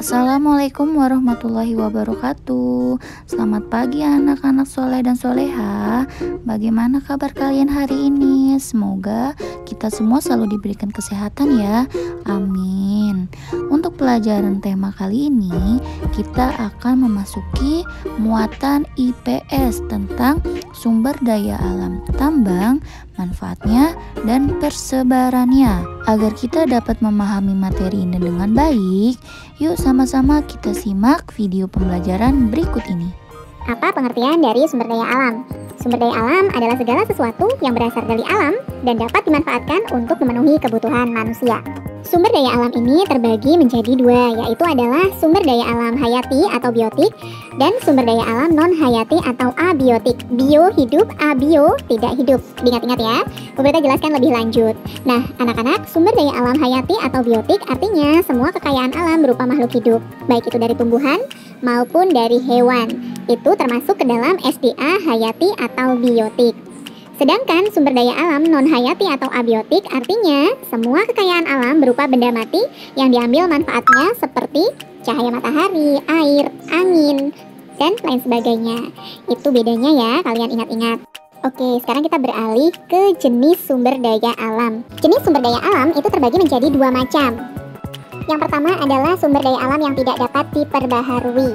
Assalamualaikum warahmatullahi wabarakatuh. Selamat pagi anak-anak soleh dan soleha. Bagaimana kabar kalian hari ini? Semoga kita semua selalu diberikan kesehatan ya. Amin. Untuk pelajaran tema kali ini, kita akan memasuki muatan IPS tentang sumber daya alam tambang, manfaatnya, dan persebarannya. Agar kita dapat memahami materi ini dengan baik, yuk sama-sama kita simak video pembelajaran berikut ini. Apa pengertian dari sumber daya alam? Sumber daya alam adalah segala sesuatu yang berasal dari alam dan dapat dimanfaatkan untuk memenuhi kebutuhan manusia. Sumber daya alam ini terbagi menjadi dua, yaitu adalah sumber daya alam hayati atau biotik dan sumber daya alam non-hayati atau abiotik. Bio hidup, abio tidak hidup. Ingat-ingat ya, kita jelaskan lebih lanjut. Nah, anak-anak, sumber daya alam hayati atau biotik artinya semua kekayaan alam berupa makhluk hidup, baik itu dari tumbuhan maupun dari hewan. Itu termasuk ke dalam SDA hayati atau biotik. Sedangkan sumber daya alam non-hayati atau abiotik artinya semua kekayaan alam berupa benda mati yang diambil manfaatnya seperti cahaya matahari, air, angin, dan lain sebagainya. Itu bedanya ya, kalian ingat-ingat. Oke, sekarang kita beralih ke jenis sumber daya alam. Jenis sumber daya alam itu terbagi menjadi dua macam. Yang pertama adalah sumber daya alam yang tidak dapat diperbaharui.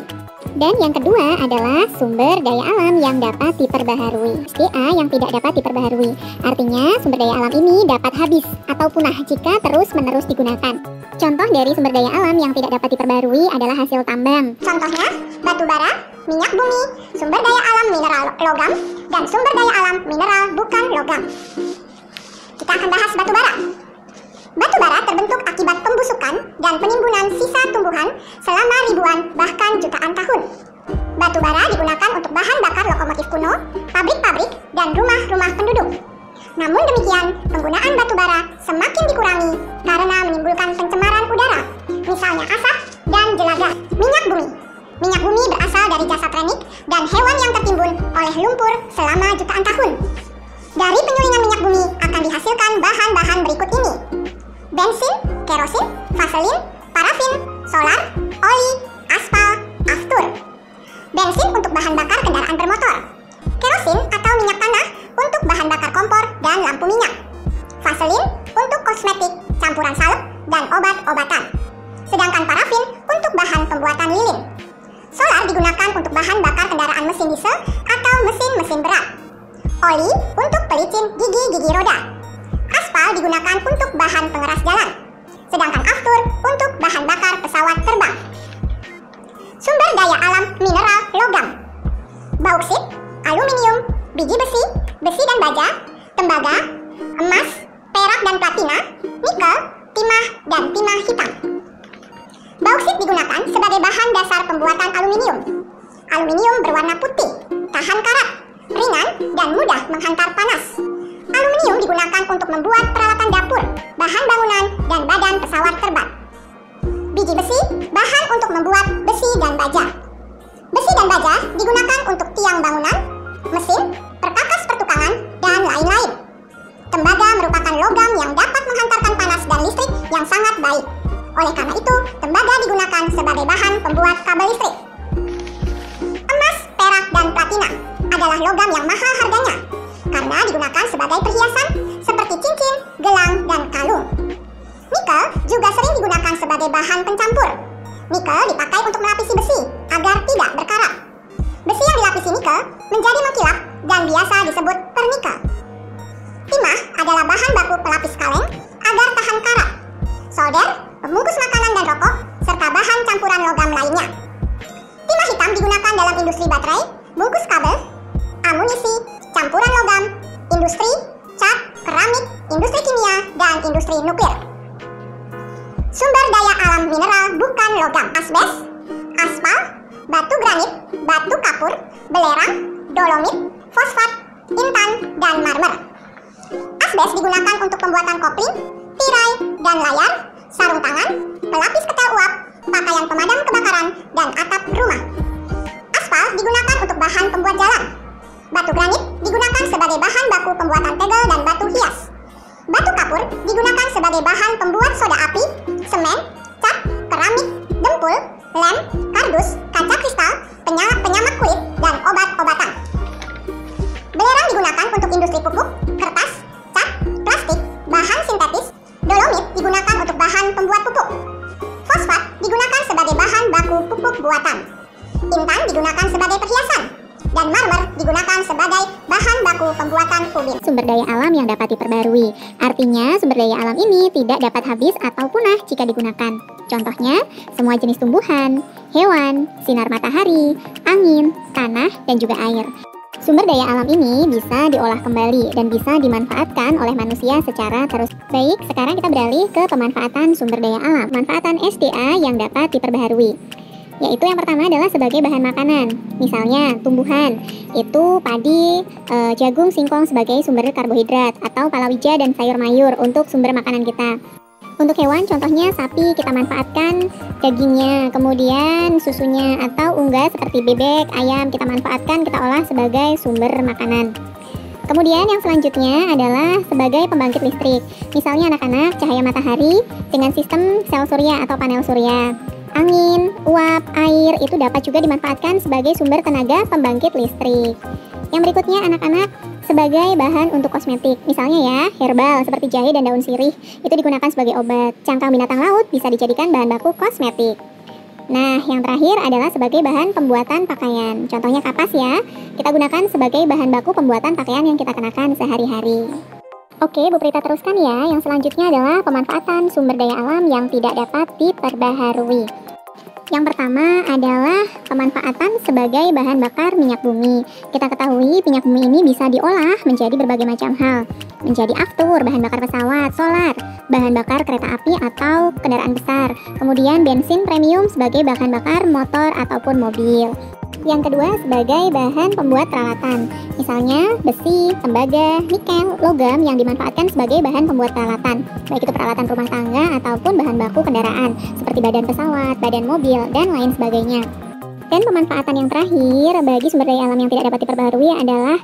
Dan yang kedua adalah sumber daya alam yang dapat diperbaharui. SDA yang tidak dapat diperbaharui. Artinya sumber daya alam ini dapat habis atau punah jika terus-menerus digunakan. Contoh dari sumber daya alam yang tidak dapat diperbaharui adalah hasil tambang. Contohnya batu bara, minyak bumi, sumber daya alam mineral logam, dan sumber daya alam mineral bukan logam. Kita akan bahas batu bara. Batu bara terbentuk akibat pembusukan dan penimbunan sisa tumbuhan selama ribuan bahkan jutaan tahun. Batu bara digunakan untuk bahan bakar lokomotif kuno, pabrik-pabrik, dan rumah-rumah penduduk. Namun demikian, penggunaan batu bara semakin dikurangi karena menimbulkan pencemaran udara, misalnya asap dan jelaga. Minyak bumi. Minyak bumi berasal dari jasad renik dan hewan yang tertimbun oleh lumpur selama jutaan tahun. Dari penyulingan minyak bumi akan dihasilkan bahan-bahan berikut ini: bensin, kerosin, vaselin, parafin, solar, oli, aspal, aftur. Bensin untuk bahan bakar kendaraan bermotor. Kerosin atau minyak tanah untuk bahan bakar kompor dan lampu minyak. Vaselin untuk kosmetik, campuran salep, dan obat-obatan. Sedangkan parafin untuk bahan pembuatan lilin. Solar digunakan untuk bahan bakar kendaraan mesin diesel atau mesin-mesin berat. Oli untuk pelicin gigi-gigi roda. Aspal digunakan untuk bahan pengeras jalan, sedangkan aftur untuk bahan bakar pesawat terbang. Sumber daya alam mineral logam. Bauksit, aluminium, biji besi, besi dan baja, tembaga, emas, perak dan platina, nikel, timah, dan timah hitam. Bauksit digunakan sebagai bahan dasar pembuatan aluminium. Aluminium berwarna putih, tahan karat, ringan, dan mudah menghantar panas. Aluminium digunakan untuk membuat peralatan dapur, bahan bangunan, dan badan pesawat terbang. Biji besi, bahan untuk membuat besi dan baja. Besi dan baja digunakan untuk tiang bangunan, mesin, perkakas pertukangan, dan lain-lain. Tembaga merupakan logam yang dapat menghantarkan panas dan listrik yang sangat baik. Oleh karena itu, tembaga digunakan sebagai bahan pembuat kabel listrik. Emas, perak, dan platina adalah logam yang mahal harganya karena digunakan sebagai perhiasan seperti cincin, gelang, dan kalung. Nikel juga sering digunakan sebagai bahan pencampur. Nikel dipakai untuk melapisi besi agar tidak berkarat. Besi yang dilapisi nikel menjadi mengkilap dan biasa disebut pernikel. Timah adalah bahan baku pelapis kaleng agar tahan karat. Solder, pembungkus makanan dan rokok, serta bahan campuran logam lainnya. Timah hitam digunakan dalam industri baterai, bungkus kabel, amunisi, campuran logam, industri, cat, keramik, industri kimia, dan industri nuklir. Sumber daya alam mineral bukan logam. Asbes, aspal, batu granit, batu kapur, belerang, dolomit, fosfat, intan, dan marmer. Asbes digunakan untuk pembuatan kopling, tirai, dan layar, sarung tangan, pelapis ketel uap, pakaian pemadam kebakaran, dan atap rumah. Aspal digunakan untuk bahan pembuat jalan. Batu granit digunakan sebagai bahan baku pembuatan tegel dan batu hias. Batu kapur digunakan sebagai bahan pembuat soda api, semen, cat, keramik, dempul, lem, kardus, kaca kristal, penyamak kulit, dan obat-obatan. Belerang digunakan untuk industri pupuk, kertas, cat, plastik, bahan sintetis. Dolomit digunakan untuk bahan pembuat pupuk. Fosfat digunakan sebagai bahan baku pupuk buatan. Intan digunakan sebagai perhiasan. Dan marmer digunakan sebagai bahan baku pembuatan kubin. Sumber daya alam yang dapat diperbarui. Artinya, sumber daya alam ini tidak dapat habis atau punah jika digunakan. Contohnya, semua jenis tumbuhan, hewan, sinar matahari, angin, tanah, dan juga air. Sumber daya alam ini bisa diolah kembali dan bisa dimanfaatkan oleh manusia secara terus. Baik, sekarang kita beralih ke pemanfaatan sumber daya alam. Pemanfaatan SDA yang dapat diperbaharui, yaitu yang pertama adalah sebagai bahan makanan. Misalnya tumbuhan, itu padi, jagung, singkong sebagai sumber karbohidrat, atau palawija dan sayur mayur untuk sumber makanan kita. Untuk hewan, contohnya sapi, kita manfaatkan dagingnya, kemudian susunya, atau unggas seperti bebek, ayam, kita manfaatkan, kita olah sebagai sumber makanan. Kemudian yang selanjutnya adalah sebagai pembangkit listrik. Misalnya anak-anak, cahaya matahari dengan sistem sel surya atau panel surya. Angin, uap, air itu dapat juga dimanfaatkan sebagai sumber tenaga pembangkit listrik. Yang berikutnya anak-anak, sebagai bahan untuk kosmetik. Misalnya ya, herbal seperti jahe dan daun sirih itu digunakan sebagai obat. Cangkang binatang laut bisa dijadikan bahan baku kosmetik. Nah, yang terakhir adalah sebagai bahan pembuatan pakaian. Contohnya kapas ya, kita gunakan sebagai bahan baku pembuatan pakaian yang kita kenakan sehari-hari. Oke, Bu Prita teruskan ya. Yang selanjutnya adalah pemanfaatan sumber daya alam yang tidak dapat diperbaharui. Yang pertama adalah pemanfaatan sebagai bahan bakar minyak bumi. Kita ketahui minyak bumi ini bisa diolah menjadi berbagai macam hal. Menjadi aftur, bahan bakar pesawat, solar, bahan bakar kereta api atau kendaraan besar. Kemudian bensin premium sebagai bahan bakar motor ataupun mobil. Yang kedua sebagai bahan pembuat peralatan. Misalnya besi, tembaga, nikel, logam yang dimanfaatkan sebagai bahan pembuat peralatan. Baik itu peralatan rumah tangga ataupun bahan baku kendaraan seperti badan pesawat, badan mobil, dan lain sebagainya. Dan pemanfaatan yang terakhir bagi sumber daya alam yang tidak dapat diperbaharui adalah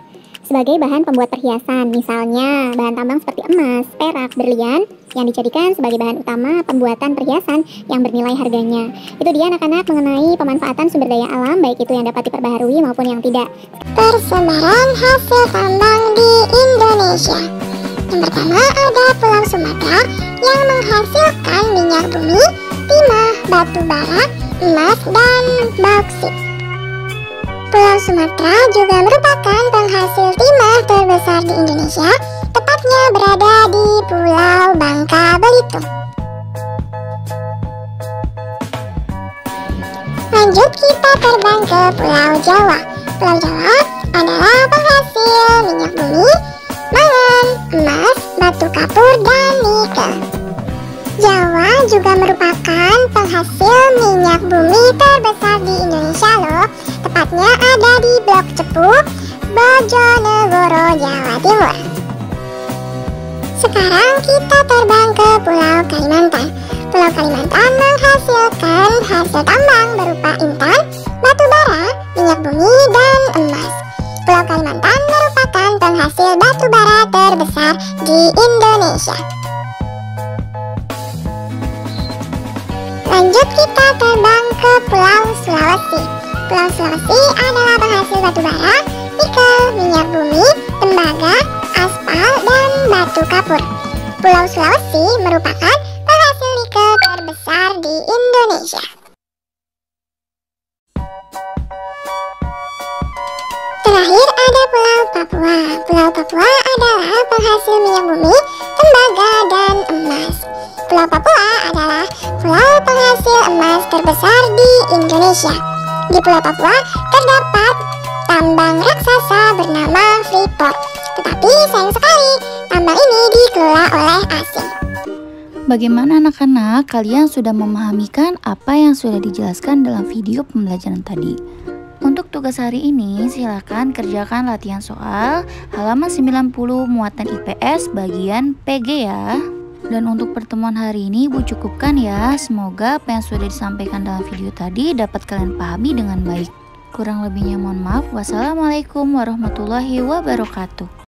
sebagai bahan pembuat perhiasan. Misalnya bahan tambang seperti emas, perak, berlian yang dijadikan sebagai bahan utama pembuatan perhiasan yang bernilai harganya. Itu dia anak-anak mengenai pemanfaatan sumber daya alam baik itu yang dapat diperbaharui maupun yang tidak. Persebaran hasil tambang di Indonesia. Yang pertama ada Pulau Sumatera yang menghasilkan minyak bumi, timah, batu bara, emas, dan bauksit. Pulau Sumatera juga merupakan penghasil timah terbesar di Indonesia, tepatnya berada di Pulau Bangka Belitung. Lanjut kita terbang ke Pulau Jawa. Pulau Jawa adalah penghasil minyak bumi, mangan, emas, batu kapur, dan nikel. Jawa juga merupakan penghasil minyak bumi terbesar di Indonesia loh. Tepatnya ada di Blok Cepu, Bojonegoro, Jawa Timur. Sekarang kita terbang ke Pulau Kalimantan. Pulau Kalimantan menghasilkan hasil tambang berupa intan, batu bara, minyak bumi, dan emas. Pulau Kalimantan merupakan penghasil batu bara terbesar di Indonesia. Lanjut kita terbang ke Pulau Sulawesi. Pulau Sulawesi adalah penghasil batu bara, nikel, minyak bumi, tembaga, aspal, dan batu kapur. Pulau Sulawesi merupakan penghasil nikel terbesar di Indonesia. Terakhir ada Pulau Papua. Pulau Papua adalah penghasil minyak bumi, tembaga, dan emas. Pulau Papua adalah pulau penghasil emas terbesar di Indonesia. Di Pulau Papua terdapat tambang raksasa bernama Freeport. Tetapi sayang sekali, tambang ini dikelola oleh asing. Bagaimana anak-anak, kalian sudah memahamikan apa yang sudah dijelaskan dalam video pembelajaran tadi? Untuk tugas hari ini, silakan kerjakan latihan soal halaman 90 muatan IPS bagian PG ya. Dan untuk pertemuan hari ini Ibu cukupkan ya. Semoga apa yang sudah disampaikan dalam video tadi dapat kalian pahami dengan baik. Kurang lebihnya mohon maaf. Wassalamualaikum warahmatullahi wabarakatuh.